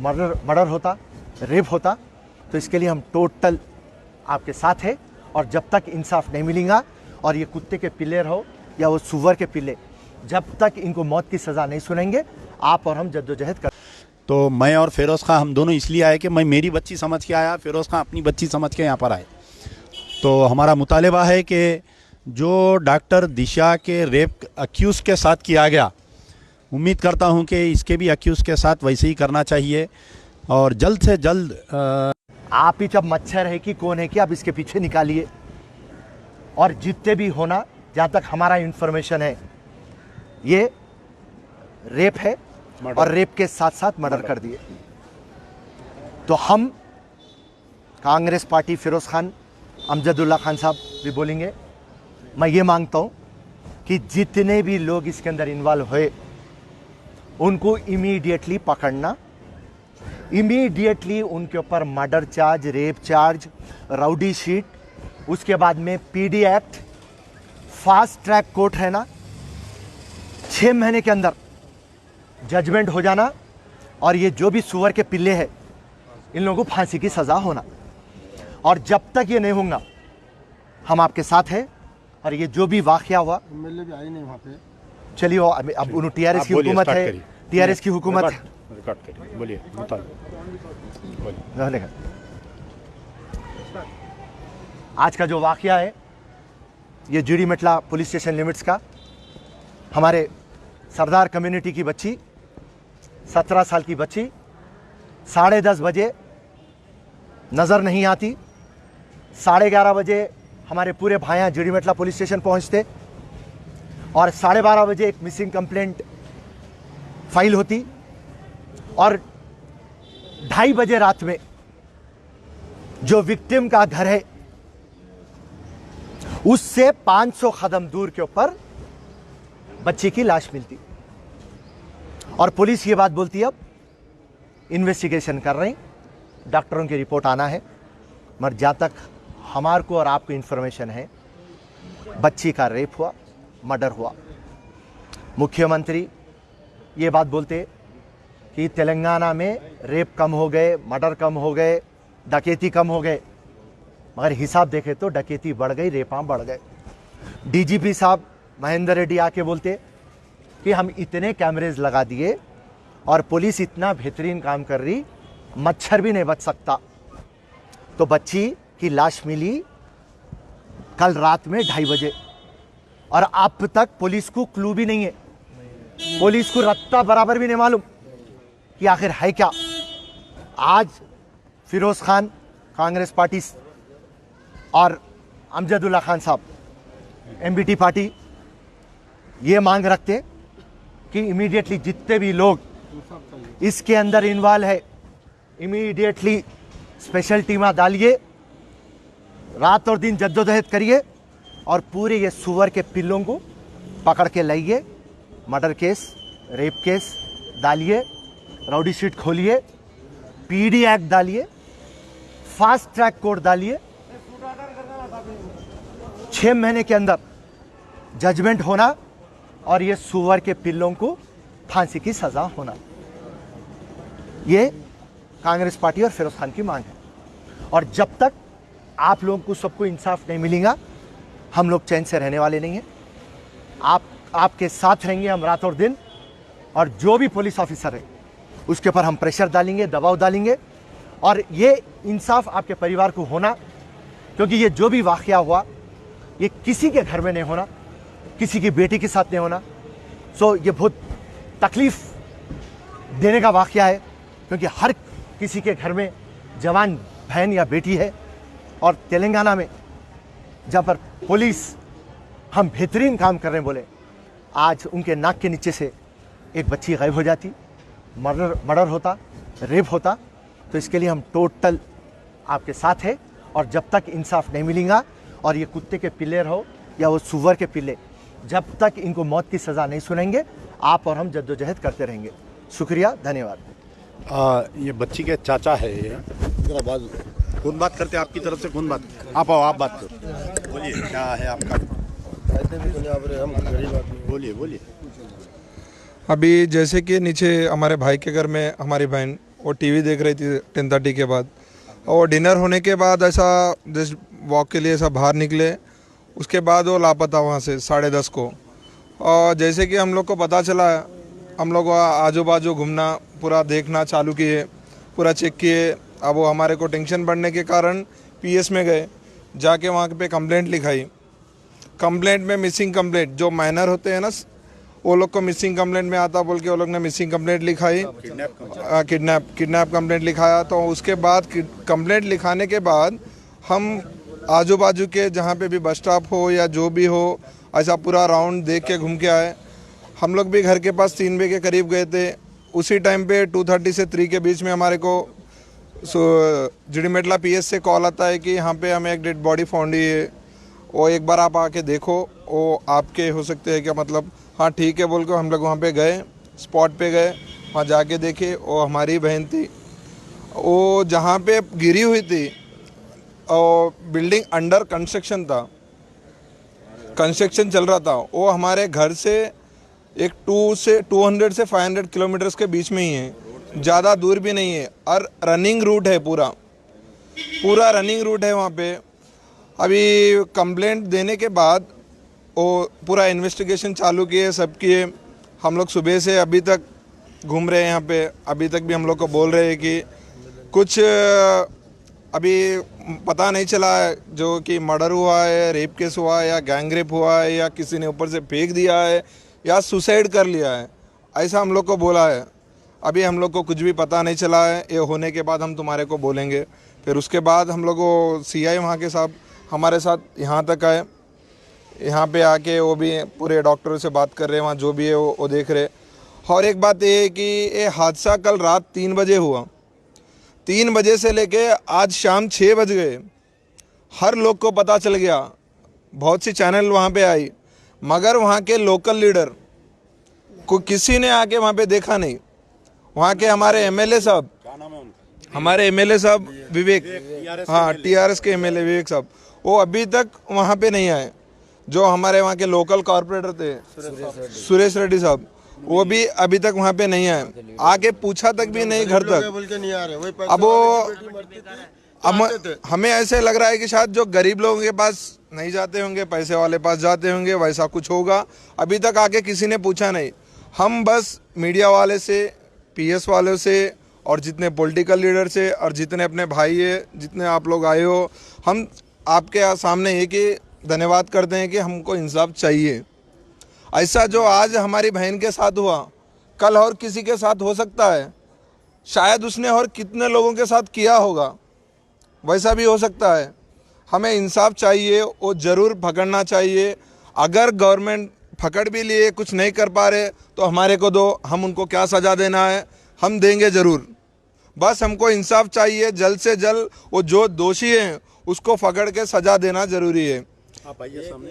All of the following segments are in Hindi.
मर्डर होता, रेप होता, तो इसके लिए हम टोटल आपके साथ हैं। और जब तक इंसाफ नहीं मिलेगा और ये कुत्ते के पिल्ले रहो या वो सुअर के पिल्ले, जब तक इनको मौत की सज़ा नहीं सुनेंगे, आप और हम जद्दोजहद कर। तो मैं और फिरोज़ खां हम दोनों इसलिए आए कि मैं मेरी बच्ची समझ के आया, फिरोज़ खां अपनी बच्ची समझ के यहाँ पर आए। तो हमारा मुतालिबा है कि जो डॉक्टर दिशा के रेप अक्यूज के साथ किया गया, उम्मीद करता हूँ कि इसके भी अक्यूज के साथ वैसे ही करना चाहिए और जल्द से जल्द आप ही जब मच्छर है कि कौन है कि आप इसके पीछे निकालिए। और जितने भी होना, जहाँ तक हमारा इंफॉर्मेशन है, ये रेप है और रेप के साथ साथ मर्डर कर दिए। तो हम कांग्रेस पार्टी, फिरोज़ खान, अमजदुल्ला खान साहब भी बोलेंगे, मैं ये मांगता हूँ कि जितने भी लोग इसके अंदर इन्वॉल्व हुए उनको इमीडिएटली पकड़ना, इमीडिएटली उनके ऊपर murder charge, rape charge, rowdy sheet, उसके बाद में PD act, fast track court है ना, 6 महीने के अंदर जजमेंट हो जाना और ये जो भी सुअर के पिल्ले हैं इन लोगों को फांसी की सज़ा होना। और जब तक ये नहीं होगा हम आपके साथ हैं। और ये जो भी वाक़या हुआ, एमएलए भी आई नहीं वहाँ पे, चलिए अब उन टीआरएस की हुकूमत है, टीआरएस की हुकूमत है। बोलिए। आज का जो वाक़या है ये जीडी मेटला पुलिस स्टेशन लिमिट्स का, हमारे सरदार कम्युनिटी की बच्ची, 17 साल की बच्ची, 10:30 बजे नज़र नहीं आती, 11:30 बजे हमारे पूरे भाइयाँ जीडी मेटला पुलिस स्टेशन पहुँचते और 12:30 बजे एक मिसिंग कंप्लेंट फाइल होती और 2:30 बजे रात में जो विक्टिम का घर है उससे 500 कदम दूर के ऊपर बच्ची की लाश मिलती और पुलिस ये बात बोलती अब इन्वेस्टिगेशन कर रही, डॉक्टरों की रिपोर्ट आना है। मगर जहाँ तक हमारे को और आपको इन्फॉर्मेशन है, बच्ची का रेप हुआ, मर्डर हुआ। मुख्यमंत्री ये बात बोलते कि तेलंगाना में रेप कम हो गए, मर्डर कम हो गए, डकैती कम हो गए, मगर हिसाब देखें तो डकैती बढ़ गई, रेपां बढ़ गए। डीजीपी साहब महेंद्र रेड्डी आके बोलते कि हम इतने कैमरेज लगा दिए और पुलिस इतना बेहतरीन काम कर रही, मच्छर भी नहीं बच सकता। तो बच्ची की लाश मिली कल रात में 2:30 बजे और अब तक पुलिस को क्लू भी नहीं है, पुलिस को रत्ता बराबर भी नहीं मालूम कि आखिर है क्या। आज फिरोज़ खान, कांग्रेस पार्टी और अमजदुल्ला खान साहब, एमबीटी पार्टी, ये मांग रखते कि इमीडिएटली जितने भी लोग इसके अंदर इन्वॉल्व है, इमीडिएटली स्पेशल टीमा डालिए, रात और दिन जद्दोजहद करिए और पूरे ये सुअर के पिल्लों को पकड़ के लाइए। मर्डर केस, रेप केस डालिए, राउडी शीट खोलिए, पीडी एक्ट डालिए, फास्ट ट्रैक कोर्ट डालिए। 6 महीने के अंदर जजमेंट होना और ये सुअर के पिल्लों को फांसी की सज़ा होना, ये कांग्रेस पार्टी और फिरोज़ खान की मांग है। और जब तक आप लोगों को सबको इंसाफ नहीं मिलेगा, हम लोग चैन से रहने वाले नहीं हैं। आपके साथ रहेंगे हम रात और दिन, और जो भी पुलिस ऑफिसर है उसके ऊपर हम प्रेशर डालेंगे, दबाव डालेंगे और ये इंसाफ आपके परिवार को होना, क्योंकि ये जो भी वाक़या हुआ ये किसी के घर में नहीं होना, किसी की बेटी के साथ नहीं होना। सो ये बहुत तकलीफ़ देने का वाक़या है, क्योंकि हर किसी के घर में जवान बहन या बेटी है। और तेलंगाना में जहाँ पर पुलिस हम बेहतरीन काम कर रहे हैं बोले, आज उनके नाक के नीचे से एक बच्ची गायब हो जाती, मर्डर होता, रेप होता। तो इसके लिए हम टोटल आपके साथ हैं। और जब तक इंसाफ नहीं मिलेगा और ये कुत्ते के पिल्ले रहो या वो सुअर के पिल्ले, जब तक इनको मौत की सज़ा नहीं सुनेंगे, आप और हम जद्दोजहद करते रहेंगे। शुक्रिया, धन्यवाद। ये बच्ची के चाचा है, ये जरा बात कौन बात करते हैं आपकी तरफ से? कौन बात? आप आओ, आप बात करो, बोलिए क्या है आपका? बोलिए। अभी जैसे कि नीचे हमारे भाई के घर में हमारी बहन वो टीवी देख रही थी 10:30 के बाद। और डिनर होने के बाद ऐसा जस्ट वॉक के लिए ऐसा बाहर निकले, उसके बाद वो लापता वहाँ से 10:30 को। और जैसे कि हम लोग को पता चला, हम लोग आजू बाजू घूमना पूरा देखना चालू किए, पूरा चेक किए। अब वो हमारे को टेंशन बढ़ने के कारण पीएस में गए, जाके वहाँ पे कंप्लेंट लिखाई। कंप्लेंट में मिसिंग कंप्लेंट जो माइनर होते हैं ना, वो लोग को मिसिंग कंप्लेंट में आता बोल के वो लोग ने मिसिंग कंप्लेंट लिखाई, किडनैप कंप्लेंट लिखाया। तो उसके बाद कंप्लेंट लिखाने के बाद हम आजू बाजू के जहाँ पे भी बस स्टॉप हो या जो भी हो, ऐसा पूरा राउंड देख के घूम के आए। हम लोग भी घर के पास 3 बजे के करीब गए थे। उसी टाइम पे 2:30 से 3 के बीच में हमारे को जिडीमेटला पीएस से कॉल आता है कि यहाँ पे हमें एक डेड बॉडी फाउंड हुई है, वो एक बार आप आके देखो, वो आपके हो सकते हैं क्या, मतलब हाँ ठीक है बोल के हम लोग वहाँ पे गए, स्पॉट पे गए, वहाँ जाके देखे वो हमारी बहन थी। वो जहाँ पे गिरी हुई थी और बिल्डिंग अंडर कंस्ट्रक्शन था, कंस्ट्रक्शन चल रहा था। वो हमारे घर से एक 200 से 500 किलोमीटर्स के बीच में ही है, ज़्यादा दूर भी नहीं है। और रनिंग रूट है, पूरा रनिंग रूट है वहाँ पे। अभी कंप्लेंट देने के बाद वो पूरा इन्वेस्टिगेशन चालू किए, सब किए। हम लोग सुबह से अभी तक घूम रहे हैं यहाँ पे। अभी तक भी हम लोग को बोल रहे हैं कि कुछ अभी पता नहीं चला है, जो कि मर्डर हुआ है, रेप केस हुआ है, या गैंग रेप हुआ है, या किसी ने ऊपर से फेंक दिया है, या सुसाइड कर लिया है, ऐसा हम लोग को बोला है। अभी हम लोग को कुछ भी पता नहीं चला है। ये होने के बाद हम तुम्हारे को बोलेंगे। फिर उसके बाद हम लोग को सीआई वहाँ के साहब हमारे साथ यहाँ तक आए, यहाँ पे आके वो भी पूरे डॉक्टरों से बात कर रहे हैं, वहाँ जो भी है वो देख रहे। और एक बात ये है कि ये हादसा कल रात 3 बजे हुआ। 3 बजे से लेके आज शाम 6 बज गए, हर लोग को पता चल गया, बहुत सी चैनल वहाँ पे आई, मगर वहाँ के लोकल लीडर को किसी ने आके वहाँ पे देखा नहीं। वहाँ के हमारे एमएलए साहब, हमारे एमएलए साहब विवेक, हाँ टीआरएस के एमएलए विवेक साहब, वो अभी तक वहाँ पे नहीं आए। जो हमारे वहाँ के लोकल कॉरपोरेटर थे सुरेश रेड्डी साहब, वो भी अभी तक वहाँ पे नहीं आए, आके पूछा तक भी नहीं घर तक। अब वो हमें ऐसे लग रहा है कि शायद जो गरीब लोगों के पास नहीं जाते होंगे, पैसे वाले पास जाते होंगे, वैसा कुछ होगा। अभी तक आके किसी ने पूछा नहीं। हम बस मीडिया वाले से, पीएस वालों से, और जितने पॉलिटिकल लीडर से, और जितने अपने भाई है, जितने आप लोग आए हो, हम आपके सामने एक ही धन्यवाद करते हैं कि हमको इंसाफ चाहिए। ऐसा जो आज हमारी बहन के साथ हुआ, कल और किसी के साथ हो सकता है, शायद उसने और कितने लोगों के साथ किया होगा, वैसा भी हो सकता है। हमें इंसाफ चाहिए, वो ज़रूर पकड़ना चाहिए। अगर गवर्नमेंट पकड़ भी लिए, कुछ नहीं कर पा रहे, तो हमारे को दो, हम उनको क्या सज़ा देना है हम देंगे ज़रूर। बस हमको इंसाफ चाहिए, जल्द से जल्द वो जो दोषी हैं उसको पकड़ के सज़ा देना ज़रूरी है। आप आइए सामने।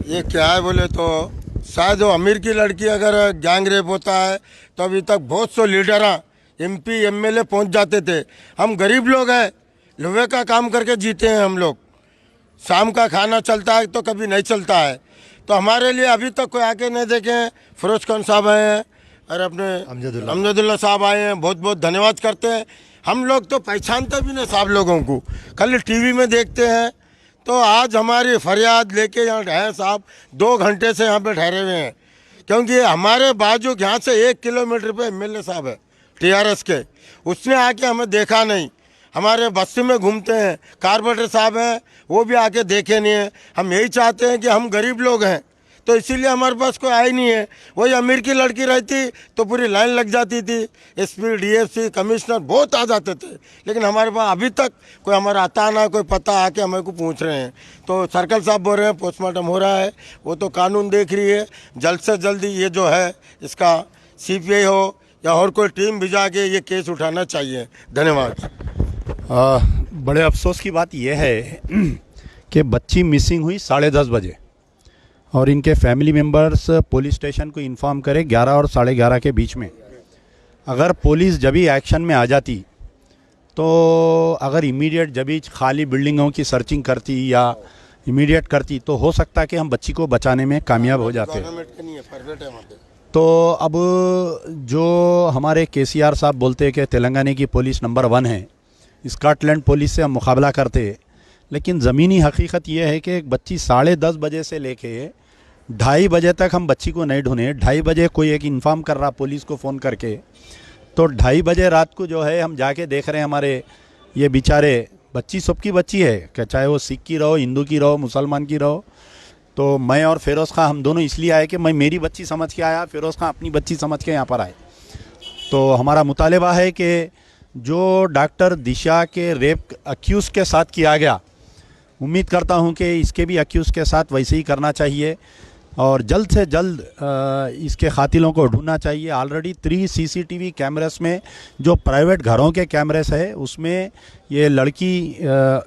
ये क्या है बोले तो शायद वो अमीर की लड़की अगर गैंग रेप होता है तो अभी तक बहुत से लीडर एमपी एमएलए पहुंच जाते थे। हम गरीब लोग हैं, लोहे का काम करके जीते हैं हम लोग। शाम का खाना चलता है तो कभी नहीं चलता है। तो हमारे लिए अभी तक कोई आके नहीं देखे। फिरोज खान साहब आए हैं और अपने अमजदुल्ला साहब आए हैं, बहुत बहुत धन्यवाद करते हैं। हम लोग तो पहचानते भी नहीं साहब लोगों को, खाली टीवी में देखते हैं। तो आज हमारी फरियाद लेके यहाँ हैं साहब, 2 घंटे से यहाँ पे ठहरे हुए हैं, क्योंकि हमारे बाजू यहाँ से 1 किलोमीटर पे एमएलए साहब है टीआरएस के, उसने आके हमें देखा नहीं। हमारे बस्ती में घूमते हैं, कारपोरेटर साहब हैं, वो भी आके देखे नहीं है। हम यही चाहते हैं कि हम गरीब लोग हैं, तो इसीलिए हमारे पास कोई आए नहीं है। वही अमीर की लड़की रहती तो पूरी लाइन लग जाती थी, एसपी डीएफसी कमिश्नर बहुत आ जाते थे, लेकिन हमारे पास अभी तक कोई हमारा आता ना, कोई पता आके हमें को पूछ रहे हैं। तो सर्कल साहब बोल रहे हैं पोस्टमार्टम हो रहा है, वो तो कानून देख रही है। जल्द से जल्दी ये जो है इसका सीपीआई हो या और कोई टीम भिजा के ये केस उठाना चाहिए। धन्यवाद। बड़े अफसोस की बात यह है कि बच्ची मिसिंग हुई 10:30 बजे और इनके फैमिली मेंबर्स पुलिस स्टेशन को इन्फॉर्म करें 11 और 11:30 के बीच में। अगर पुलिस जब ही एक्शन में आ जाती तो अगर इमीडिएट जब ही खाली बिल्डिंगों की सर्चिंग करती या इमीडिएट करती तो हो सकता कि हम बच्ची को बचाने में कामयाब हो जाते। गवर्नमेंट का नहीं है, प्राइवेट है वहाँ पे। तो अब जो हमारे केसीआर साहब बोलते हैं कि तेलंगाना की पुलिस नंबर 1 है, स्कॉटलैंड पुलिस से हम मुकाबला करते हैं, लेकिन ज़मीनी हकीकत यह है कि एक बच्ची 10:30 बजे से लेके 2:30 बजे तक हम बच्ची को नहीं ढूंढे। 2:30 बजे कोई एक इन्फॉर्म कर रहा पुलिस को फ़ोन करके, तो 2:30 बजे रात को जो है हम जाके देख रहे हैं हमारे ये बेचारे बच्ची सबकी बच्ची है, कि चाहे वो सिख की रहो, हिंदू की रहो, मुसलमान की रहो। तो मैं और फिरोज़ खां हम दोनों इसलिए आए कि मैं मेरी बच्ची समझ के आया, फिरोज़ खां अपनी बच्ची समझ के यहाँ पर आए। तो हमारा मुतालिबा है कि जो डॉक्टर दिशा के रेप अक्यूज़ के साथ किया गया, उम्मीद करता हूँ कि इसके भी अक्यूज़ के साथ वैसे ही करना चाहिए और जल्द से जल्द इसके कातिलों को ढूंढना चाहिए। ऑलरेडी 3 CCTV कैमरेस में जो प्राइवेट घरों के कैमरेस है उसमें ये लड़की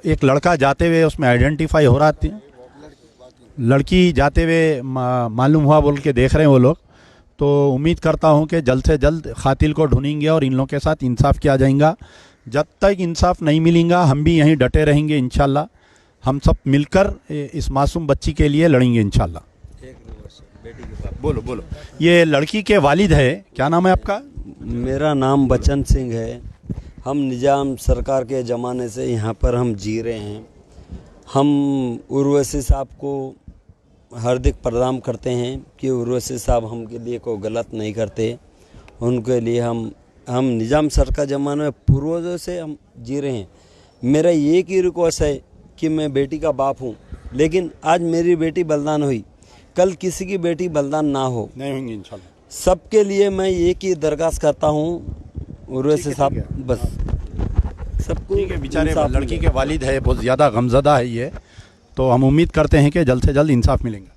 एक लड़का जाते हुए उसमें आइडेंटिफाई हो रहा थी, लड़की जाते हुए मालूम हुआ बोल के देख रहे हैं वो लोग। तो उम्मीद करता हूं कि जल्द से जल्द कातिल को ढूंढेंगे और इन लोगों के साथ इंसाफ किया जाएगा। जब तक इंसाफ नहीं मिलेगा हम भी यहीं डटे रहेंगे इंशाल्लाह। हम सब मिलकर इस मासूम बच्ची के लिए लड़ेंगे इंशाल्लाह। बोलो बोलो। ये लड़की के वालिद है, क्या नाम है आपका? मेरा नाम बचन सिंह है। हम निज़ाम सरकार के ज़माने से यहाँ पर हम जी रहे हैं। हम उर्वशी साहब को हार्दिक प्रणाम करते हैं कि उर्वशी साहब हमके लिए कोई गलत नहीं करते। उनके लिए हम निज़ाम सरकार ज़माने में पूर्वजों से हम जी रहे हैं। मेरा एक ही रिक्वेस्ट है कि मैं बेटी का बाप हूँ, लेकिन आज मेरी बेटी बलिदान हुई, कल किसी की बेटी बलिदान ना हो, नहीं होंगे इंशाल्लाह। सबके लिए मैं एक ही दरखास्त करता हूँ उर्वशी साहब, बस सबको। ठीक है, बेचारे लड़की के वालिद है, बहुत ज़्यादा गमज़दा है ये। तो हम उम्मीद करते हैं कि जल्द से जल्द इंसाफ मिलेंगे।